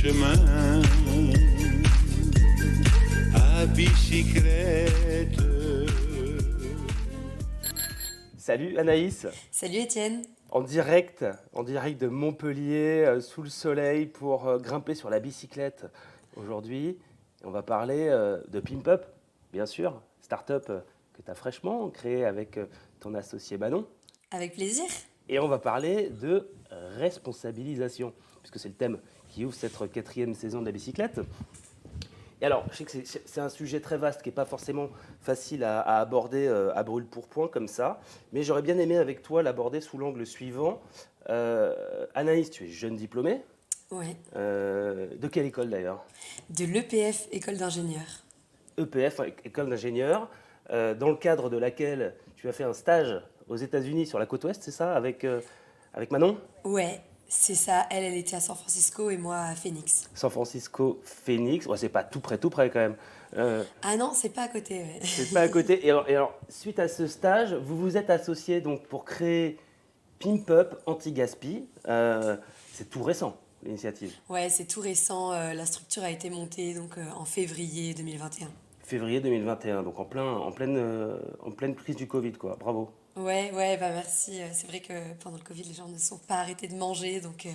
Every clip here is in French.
chemin à bicyclette. Salut Anaïs, Salut Étienne. en direct de Montpellier, sous le soleil pour grimper sur la bicyclette aujourd'hui. On va parler de Pimp Up, bien sûr, start-up que tu as fraîchement créée avec ton associé Manon. Avec plaisir. Et on va parler de responsabilisation, puisque c'est le thème qui ouvre cette 4e saison de la bicyclette. Et alors, je sais que c'est un sujet très vaste qui n'est pas forcément facile à aborder à brûle-pourpoint comme ça, mais j'aurais bien aimé avec toi l'aborder sous l'angle suivant. Anaïs, tu es jeune diplômée. Ouais. De quelle école d'ailleurs? De l'EPF, École d'ingénieurs. EPF, école d'ingénieur, dans le cadre de laquelle tu as fait un stage aux États-Unis sur la côte ouest, c'est ça, avec Manon? Ouais, c'est ça. Elle était à San Francisco et moi à Phoenix. San Francisco, Phoenix, ouais, c'est pas tout près quand même. Ah non, c'est pas à côté. Ouais. C'est pas à côté. Et alors, suite à ce stage, vous vous êtes associés donc pour créer Pimp Up Anti-Gaspi. C'est tout récent, l'initiative. Ouais, c'est tout récent. La structure a été montée donc en février 2021. Février 2021, donc en pleine crise du Covid, quoi. Bravo. Ouais, bah merci. C'est vrai que pendant le Covid, les gens ne sont pas arrêtés de manger, donc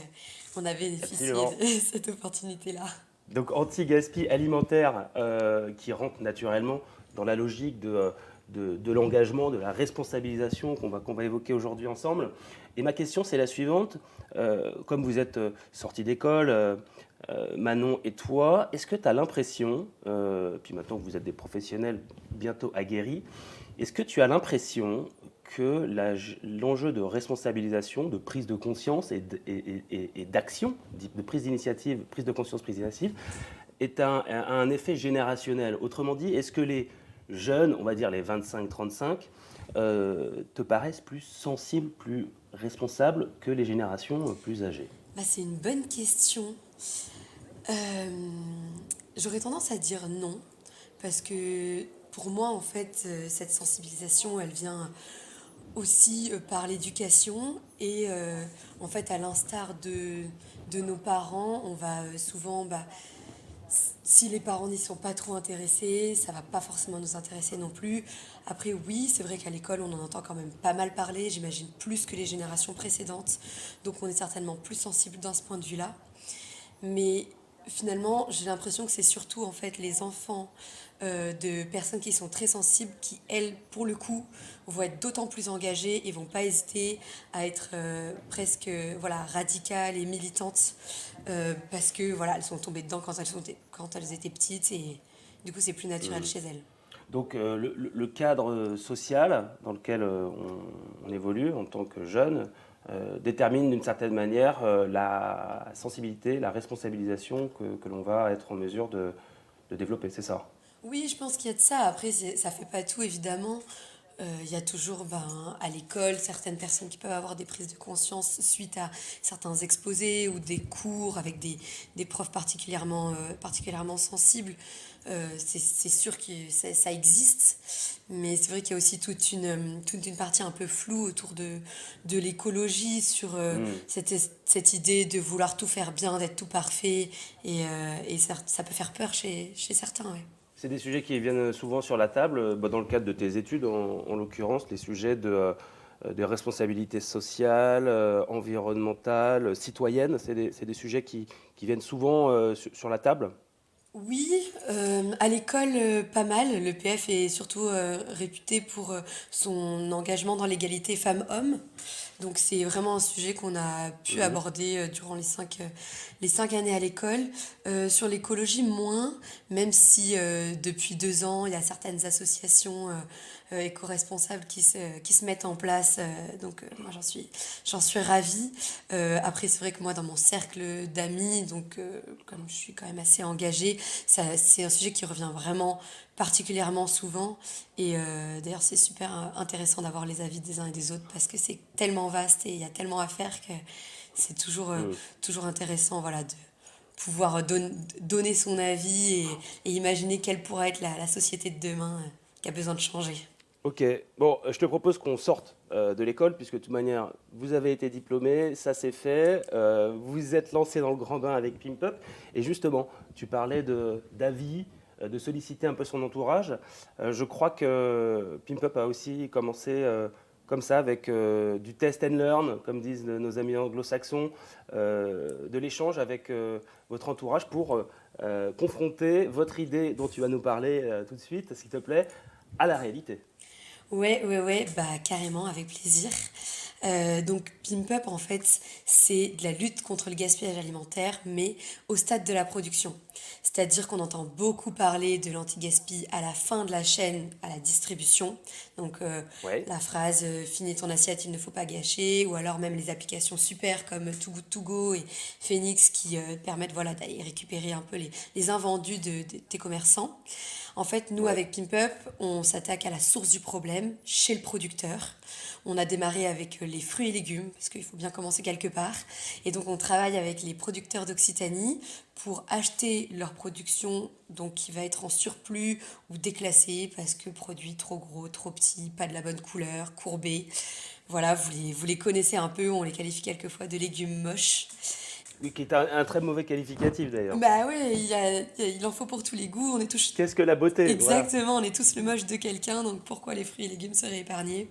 on a bénéficié Absolument. de cette opportunité-là. Donc anti-gaspi alimentaire qui rentre naturellement dans la logique de l'engagement, de la responsabilisation qu'on va évoquer aujourd'hui ensemble. Et ma question, c'est la suivante. Comme vous êtes sortis d'école, Manon et toi, est-ce que tu as l'impression, puis maintenant que vous êtes des professionnels bientôt aguerris, est-ce que tu as l'impression que l'enjeu de responsabilisation, de prise de conscience et d'action, de prise d'initiative, prise de conscience, prise d'initiative, a un effet générationnel? Autrement dit, est-ce que les jeunes, on va dire les 25-35, te paraissent plus sensibles, plus responsables que les générations plus âgées? Bah, c'est une bonne question. J'aurais tendance à dire non, parce que pour moi, en fait, cette sensibilisation, elle vient aussi par l'éducation et en fait, à l'instar de nos parents, on va souvent, si les parents n'y sont pas trop intéressés, ça va pas forcément nous intéresser non plus. Après, oui, c'est vrai qu'à l'école, on en entend quand même pas mal parler, j'imagine plus que les générations précédentes, donc on est certainement plus sensible dans ce point de vue-là. Mais finalement, j'ai l'impression que c'est surtout en fait les enfants de personnes qui sont très sensibles qui, elles, pour le coup, vont être d'autant plus engagées et vont pas hésiter à être presque voilà, radicales et militantes parce que voilà, elles sont tombées dedans quand elles étaient petites et du coup, c'est plus naturel chez elles. Donc le cadre social dans lequel on évolue en tant que jeune détermine d'une certaine manière la sensibilité, la responsabilisation que l'on va être en mesure de développer, c'est ça? Oui, je pense qu'il y a de ça. Après, ça fait pas tout, évidemment. Il y a toujours à l'école certaines personnes qui peuvent avoir des prises de conscience suite à certains exposés ou des cours avec des profs particulièrement sensibles. C'est sûr que ça existe, mais c'est vrai qu'il y a aussi toute une partie un peu floue autour de l'écologie, sur cette idée de vouloir tout faire bien, d'être tout parfait, et ça peut faire peur chez certains, ouais. C'est des sujets qui viennent souvent sur la table, dans le cadre de tes études, en l'occurrence, les sujets de responsabilité sociale, environnementale, citoyenne. C'est des sujets qui viennent souvent sur la table. Oui, à l'école, pas mal. Le PF est surtout réputé pour son engagement dans l'égalité femmes-hommes. Donc c'est vraiment un sujet qu'on a pu aborder durant les 5 années à l'école. Sur l'écologie, moins, même si depuis 2 ans, il y a certaines associations éco-responsables qui se mettent en place. Donc moi, j'en suis ravie. Après, c'est vrai que moi, dans mon cercle d'amis, donc comme je suis quand même assez engagée, c'est un sujet qui revient vraiment particulièrement souvent. Et d'ailleurs, c'est super intéressant d'avoir les avis des uns et des autres parce que c'est tellement vaste et il y a tellement à faire que c'est toujours intéressant, voilà, de pouvoir donner son avis et imaginer quelle pourra être la société de demain qui a besoin de changer. Ok, bon, je te propose qu'on sorte de l'école, puisque de toute manière, vous avez été diplômé, ça c'est fait, vous êtes lancé dans le grand bain avec Pimp Up, et justement, tu parlais d'avis, de solliciter un peu son entourage. Je crois que Pimp Up a aussi commencé comme ça, avec du test and learn, comme disent nos amis anglo-saxons, de l'échange avec votre entourage pour confronter votre idée dont tu vas nous parler tout de suite, s'il te plaît, à la réalité. Ouais, bah carrément, avec plaisir. Donc Pimp Up, en fait, c'est de la lutte contre le gaspillage alimentaire, mais au stade de la production. C'est-à-dire qu'on entend beaucoup parler de l'anti-gaspi à la fin de la chaîne, à la distribution. Donc Ouais. la phrase finis ton assiette, il ne faut pas gâcher, ou alors même les applications super comme Too Good To Go et Phoenix qui permettent voilà, d'aller récupérer un peu les invendus des commerçants. En fait, nous, Ouais. avec Pimp Up, on s'attaque à la source du problème, chez le producteur. On a démarré avec les fruits et légumes, parce qu'il faut bien commencer quelque part. Et donc, on travaille avec les producteurs d'Occitanie pour acheter leur production, donc qui va être en surplus ou déclassée, parce que produit trop gros, trop petit, pas de la bonne couleur, courbé. Voilà, vous les connaissez un peu, on les qualifie quelquefois de légumes moches. Oui, qui est un très mauvais qualificatif d'ailleurs. Bah ouais, il en faut pour tous les goûts, on est tous. Qu'est-ce que la beauté? Voilà. Exactement, on est tous le moche de quelqu'un, donc pourquoi les fruits et légumes seraient épargnés?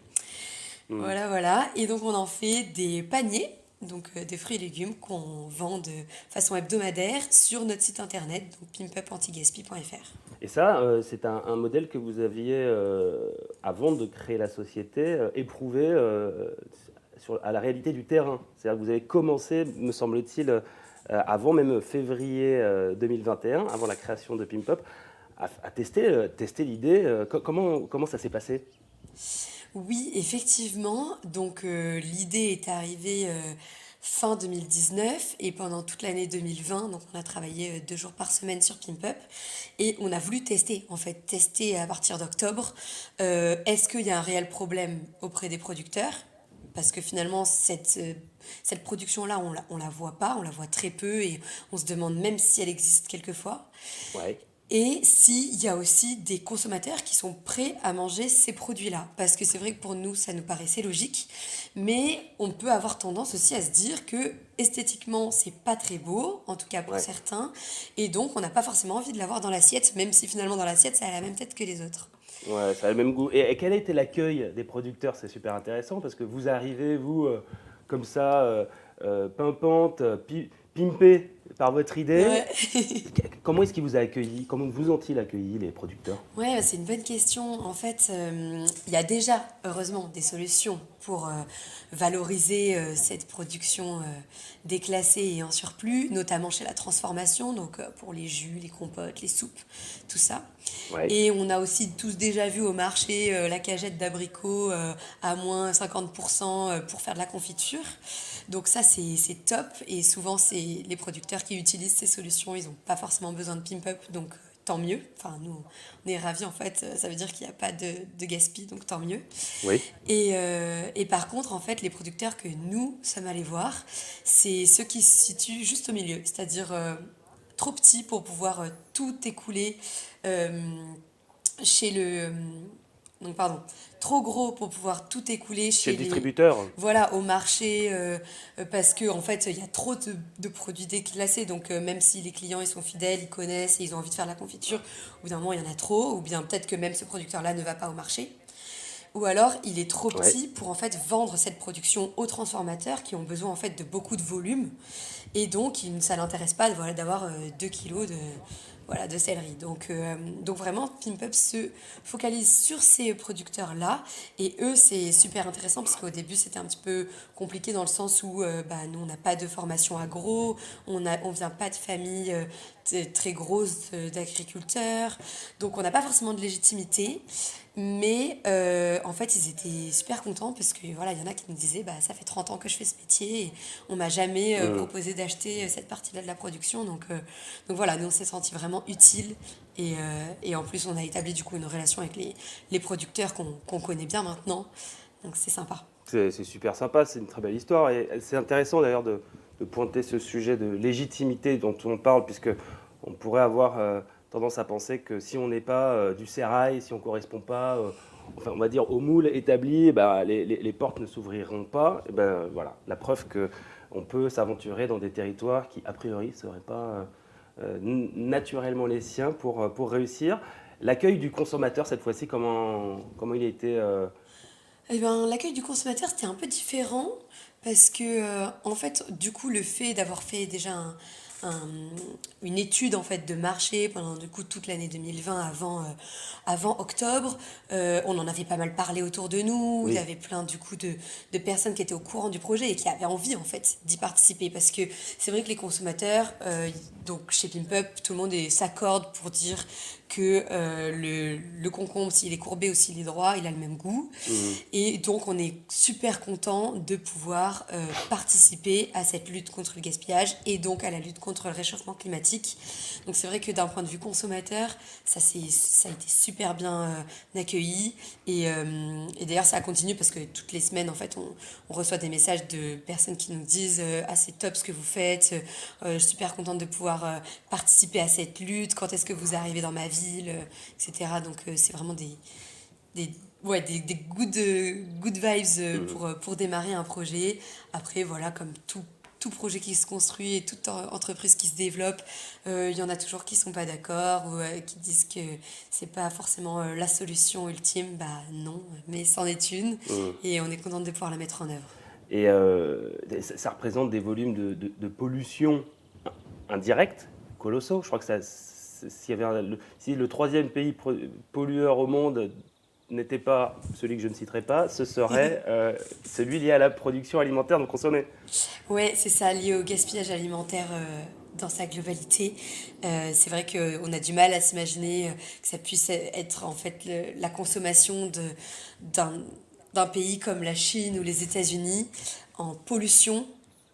Hmm. Voilà. Et donc on en fait des paniers, donc des fruits et légumes qu'on vend de façon hebdomadaire sur notre site internet, donc pimpupantigaspi.fr. Et ça, c'est un modèle que vous aviez, avant de créer la société, éprouvé à la réalité du terrain. C'est-à-dire que vous avez commencé, me semble-t-il, avant même février 2021, avant la création de Pimp Up, à tester l'idée. Comment ça s'est passé? Oui, effectivement. Donc l'idée est arrivée fin 2019 et pendant toute l'année 2020, donc on a travaillé 2 jours par semaine sur Pimp Up et on a voulu tester, en fait, tester à partir d'octobre. Est-ce qu'il y a un réel problème auprès des producteurs? Parce que finalement, cette production-là, on la voit pas, on la voit très peu et on se demande même si elle existe quelquefois. Ouais. Et s'il y a aussi des consommateurs qui sont prêts à manger ces produits-là. Parce que c'est vrai que pour nous, ça nous paraissait logique. Mais on peut avoir tendance aussi à se dire que esthétiquement, c'est pas très beau, en tout cas pour Ouais. certains. Et donc, on n'a pas forcément envie de l'avoir dans l'assiette, même si finalement, dans l'assiette, ça a la même tête que les autres. Ouais, ça a le même goût. Et quel a été l'accueil des producteurs? C'est super intéressant parce que vous arrivez, vous, comme ça, pimpante, pimpé par votre idée. Ouais. Comment est-ce qu'ils vous a accueilli? Comment vous ont-ils accueilli, les producteurs? Ouais, bah, c'est une bonne question. En fait, il y a déjà, heureusement, des solutions pour valoriser cette production déclassée et en surplus, notamment chez la transformation, donc pour les jus, les compotes, les soupes, tout ça. Ouais. Et on a aussi tous déjà vu au marché la cagette d'abricots à moins 50% pour faire de la confiture. Donc ça, c'est top. Et souvent, c'est les producteurs qui utilisent ces solutions. Ils n'ont pas forcément besoin de Pimp Up, donc tant mieux. Enfin, nous, on est ravis en fait. Ça veut dire qu'il n'y a pas de gaspille, donc tant mieux. Oui. Et par contre, en fait, les producteurs que nous sommes allés voir, c'est ceux qui se situent juste au milieu. C'est-à-dire trop petits pour pouvoir tout écouler euh, chez le... donc pardon, trop gros pour pouvoir tout écouler Chez chez le les... distributeur? Voilà, au marché, parce que en fait, il y a trop de produits déclassés, donc même si les clients ils sont fidèles, ils connaissent et ils ont envie de faire de la confiture, au bout d'un moment il y en a trop, ou bien peut-être que même ce producteur-là ne va pas au marché. Ou alors, il est trop Ouais. petit pour en fait vendre cette production aux transformateurs qui ont besoin en fait de beaucoup de volume. Et donc, ça l'intéresse pas voilà, d'avoir 2 kilos voilà, de céleri. Donc vraiment, Pimp Up se focalise sur ces producteurs-là. Et eux, c'est super intéressant parce qu'au début, c'était un petit peu compliqué dans le sens où bah, nous, on n'a pas de formation agro, on vient pas de famille très grosse d'agriculteurs. Donc, on n'a pas forcément de légitimité. Mais en fait, ils étaient super contents parce que voilà, il y en a qui me disaient bah, ça fait 30 ans que je fais ce métier et on m'a jamais Hmm. proposé d'acheter cette partie-là de la production. Donc voilà, nous on s'est senti vraiment utile et en plus on a établi du coup une relation avec les producteurs qu'on connaît bien maintenant. Donc c'est sympa. C'est super sympa, c'est une très belle histoire. Et c'est intéressant d'ailleurs de pointer ce sujet de légitimité dont on parle, puisque on pourrait avoir tendance à penser que si on n'est pas du sérail, si on ne correspond pas enfin, on va dire au moule établi, les portes ne s'ouvriront pas. Et voilà, la preuve qu'on peut s'aventurer dans des territoires qui, a priori, ne seraient pas naturellement les siens pour réussir. L'accueil du consommateur, cette fois-ci, comment il a été Eh ben, l'accueil du consommateur, c'était un peu différent parce que, en fait, du coup, le fait d'avoir fait déjà un- une étude en fait de marché pendant du coup toute l'année 2020 avant octobre, on en avait pas mal parlé autour de nous. Il y Oui. avait plein du coup de personnes qui étaient au courant du projet et qui avaient envie en fait d'y participer parce que c'est vrai que les consommateurs, donc chez Pimp tout le monde s'accorde pour dire que le concombre, s'il est courbé ou s'il est droit, il a le même goût. Mhm. Et donc, on est super content de pouvoir participer à cette lutte contre le gaspillage et donc à la lutte contre le réchauffement climatique. Donc, c'est vrai que d'un point de vue consommateur, ça a été super bien accueilli. Et d'ailleurs, ça continue parce que toutes les semaines, en fait, on reçoit des messages de personnes qui nous disent ah, c'est top ce que vous faites, je suis super contente de pouvoir participer à cette lutte, quand est-ce que vous arrivez dans ma ville, etc. Donc, c'est vraiment des, des good vibes Mhm. pour démarrer un projet. Après, voilà, comme tout projet qui se construit et toute entreprise qui se développe, il y en a toujours qui sont pas d'accord ou qui disent que c'est pas forcément la solution ultime. Bah non, mais c'en est une Mhm. et on est contente de pouvoir la mettre en œuvre. Et ça représente des volumes de pollution indirecte colossaux. Je crois que si le troisième pays pollueur au monde n'était pas celui que je ne citerai pas, ce serait celui lié à la production alimentaire non consommée. Ouais, c'est ça, lié au gaspillage alimentaire dans sa globalité. C'est vrai qu'on a du mal à s'imaginer que ça puisse être en fait la consommation d'un, d'un pays comme la Chine ou les États-Unis en pollution.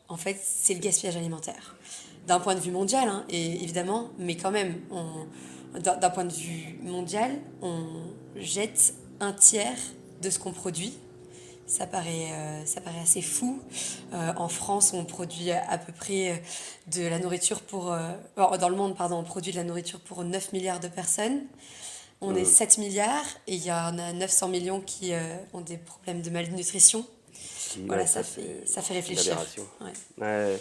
En fait, c'est le gaspillage alimentaire. D'un point de vue mondial, hein, et évidemment, mais quand même, d'un point de vue mondial, on jette un tiers de ce qu'on produit. Ça paraît assez fou. En France, on produit à peu près de la nourriture pour... dans le monde, pardon, on produit de la nourriture pour 9 milliards de personnes. On est Hum. 7 milliards et il y en a 900 millions qui ont des problèmes de malnutrition. Ouais, Voilà, ça c'est ça fait une réfléchir. aberration. Ouais, Ouais,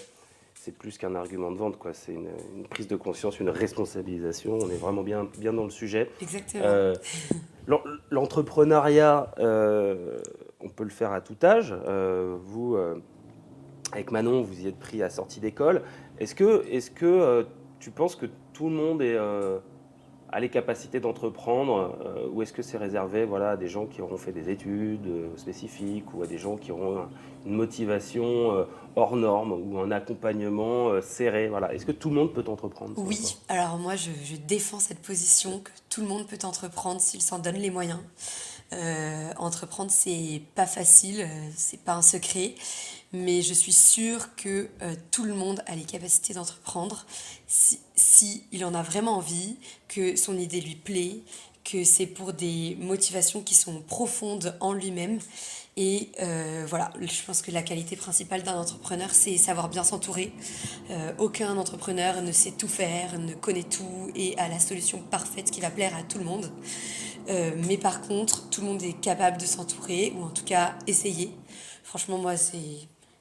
c'est plus qu'un argument de vente, quoi. C'est une prise de conscience, une responsabilisation. On est vraiment bien dans le sujet. exactement. Euh, L'entrepreneuriat, on peut le faire à tout âge. Vous, avec Manon, vous y êtes pris à sortie d'école. Est-ce que tu penses que tout le monde a les capacités d'entreprendre ou est-ce que c'est réservé voilà, à des gens qui auront fait des études spécifiques ou à des gens qui auront une motivation hors norme ou un accompagnement serré voilà. Est-ce que tout le monde peut entreprendre selon toi? Oui, alors moi je défends cette position que tout le monde peut entreprendre s'il s'en donne les moyens. Entreprendre, c'est pas facile, c'est pas un secret, mais je suis sûre que tout le monde a les capacités d'entreprendre si il en a vraiment envie, que son idée lui plaît, que c'est pour des motivations qui sont profondes en lui-même. Et voilà, je pense que la qualité principale d'un entrepreneur, c'est savoir bien s'entourer. Aucun entrepreneur ne sait tout faire, ne connaît tout et a la solution parfaite qui va plaire à tout le monde. Mais par contre, tout le monde est capable de s'entourer, ou en tout cas essayer. Franchement, moi, c'est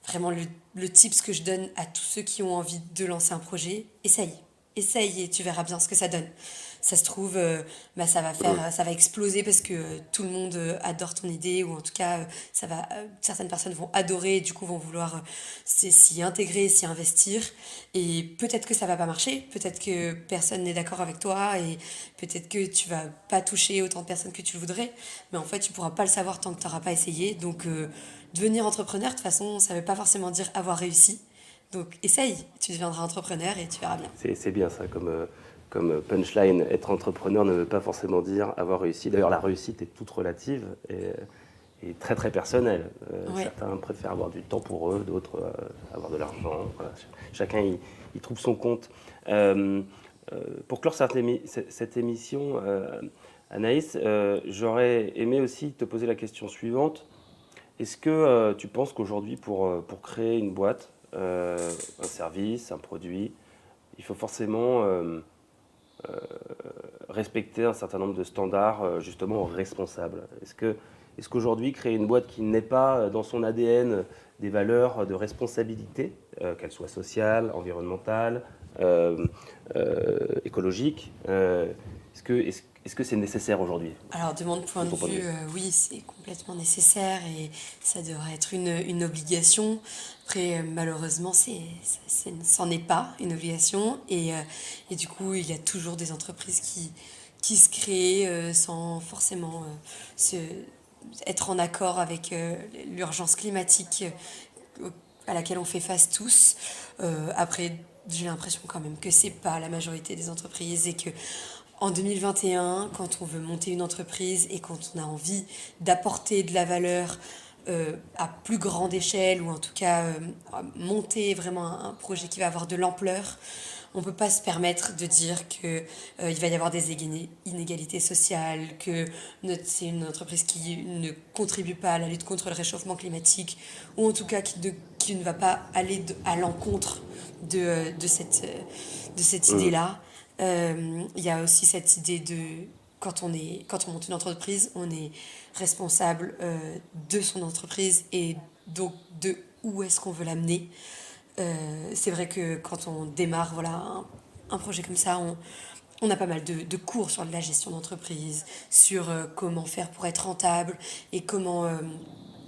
vraiment le tips que je donne à tous ceux qui ont envie de lancer un projet. Essaye. Essaye et tu verras bien ce que ça donne. Ça se trouve, Hum. ça va exploser parce que tout le monde adore ton idée, ou en tout cas, certaines personnes vont adorer et du coup vont vouloir s'y intégrer, s'y investir. Et peut-être que ça va pas marcher, peut-être que personne n'est d'accord avec toi et peut-être que tu vas pas toucher autant de personnes que tu le voudrais, mais en fait, tu pourras pas le savoir tant que tu n'auras pas essayé. Donc, devenir entrepreneur, de toute façon, ça veut pas forcément dire avoir réussi. Donc, essaye, tu deviendras entrepreneur et tu verras bien. C'est bien ça comme punchline. Être entrepreneur ne veut pas forcément dire avoir réussi. D'ailleurs, la réussite est toute relative et très très personnelle. Ouais. Certains préfèrent avoir du temps pour eux, d'autres avoir de l'argent. Voilà. Chacun y trouve son compte. Euh, pour clore cette émission, Anaïs, j'aurais aimé aussi te poser la question suivante. Est-ce que tu penses qu'aujourd'hui, pour créer une boîte, un service, un produit, il faut forcément respecter un certain nombre de standards justement responsables. Est-ce qu'aujourd'hui, créer une boîte qui n'ait pas dans son ADN des valeurs de responsabilité, qu'elles soient sociales, environnementales, écologiques, est-ce que c'est nécessaire aujourd'hui? Alors, de mon point de vue, oui, c'est complètement nécessaire et ça devrait être une obligation. Après, malheureusement, c'en est pas une obligation et du coup, il y a toujours des entreprises qui se créent sans forcément être en accord avec l'urgence climatique à laquelle on fait face tous. Après, j'ai l'impression quand même que c'est pas la majorité des entreprises et que en 2021, quand on veut monter une entreprise et quand on a envie d'apporter de la valeur à plus grande échelle ou en tout cas monter vraiment un projet qui va avoir de l'ampleur, on ne peut pas se permettre de dire qu'il va y avoir des inégalités sociales, que c'est une entreprise qui ne contribue pas à la lutte contre le réchauffement climatique ou en tout cas qui ne va pas aller à l'encontre de cette idée-là. Il y a aussi cette idée de quand on monte une entreprise, on est responsable de son entreprise et donc de où est-ce qu'on veut l'amener. C'est vrai que quand on démarre un projet comme ça, on a pas mal de cours sur la gestion d'entreprise, sur comment faire pour être rentable et comment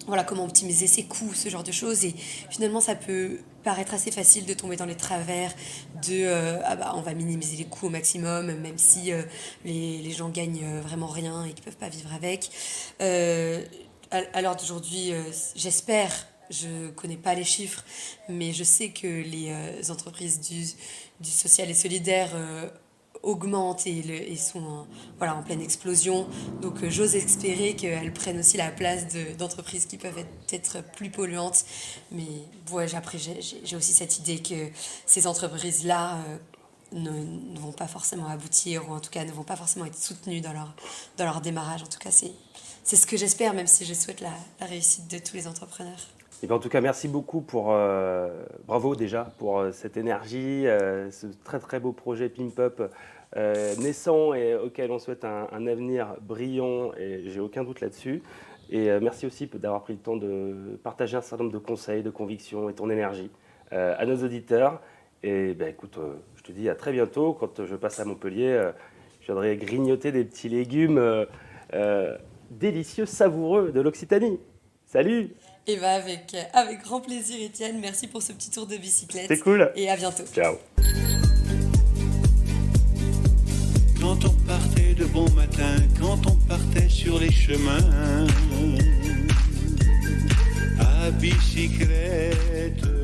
optimiser ses coûts, ce genre de choses. Et finalement, ça peut paraître assez facile de tomber dans les travers on va minimiser les coûts au maximum, même si les gens gagnent vraiment rien et qu'ils peuvent pas vivre avec. À l'heure d'aujourd'hui, j'espère, je connais pas les chiffres, mais je sais que les entreprises du social et solidaire augmentent et sont en pleine explosion. Donc j'ose espérer qu'elles prennent aussi la place d'entreprises qui peuvent être plus polluantes. Mais après, j'ai aussi cette idée que ces entreprises-là ne vont pas forcément aboutir ou en tout cas ne vont pas forcément être soutenues dans leur démarrage. En tout cas, c'est ce que j'espère, même si je souhaite la réussite de tous les entrepreneurs. Et bien, en tout cas, merci beaucoup bravo déjà pour cette énergie, ce très très beau projet Pimp-Up naissant et auquel on souhaite un avenir brillant et j'ai aucun doute là-dessus. Et merci aussi d'avoir pris le temps de partager un certain nombre de conseils, de convictions et ton énergie à nos auditeurs. Et écoute, je te dis à très bientôt. Quand je passe à Montpellier, je viendrai grignoter des petits légumes délicieux, savoureux de l'Occitanie. Salut! Et avec grand plaisir, Étienne. Merci pour ce petit tour de bicyclette. C'est cool. Et à bientôt. Ciao. Quand on partait de bon matin, quand on partait sur les chemins, à bicyclette.